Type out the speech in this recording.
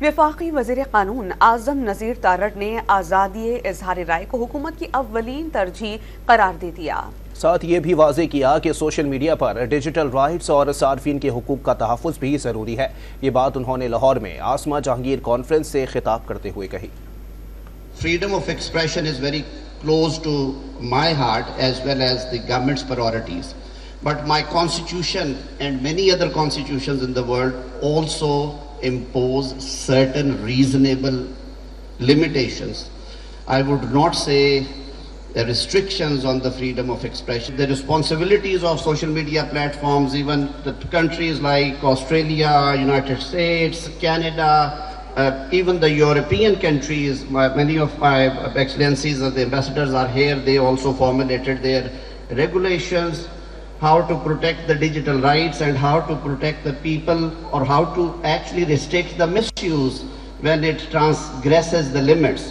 وفاقی وزیر قانون اعظم نذیر تارڑ نے آزادی اظہار رائے کو حکومت کی اولین ترجیح قرار دے دیا۔ ساتھ یہ بھی واضح کیا کہ سوشل میڈیا پر ڈیجیٹل رائٹس اور صارفین کے حقوق کا تحفظ بھی ضروری ہے۔ یہ بات انہوں نے لاہور میں آسما جہانگیر کانفرنس سے خطاب کرتے ہوئے کہی۔ Freedom of expression is very close to my heart as well as the government's priorities. But my constitution and many other constitutions in the world also impose certain reasonable limitations. I would not say restrictions on the freedom of expression. The responsibilities of social media platforms, even the countries like Australia, United States, Canada, even the European countries, many of my excellencies and the ambassadors are here, they also formulated their regulations, how to protect the digital rights and how to protect the people, or how to actually restrict the misuse when it transgresses the limits.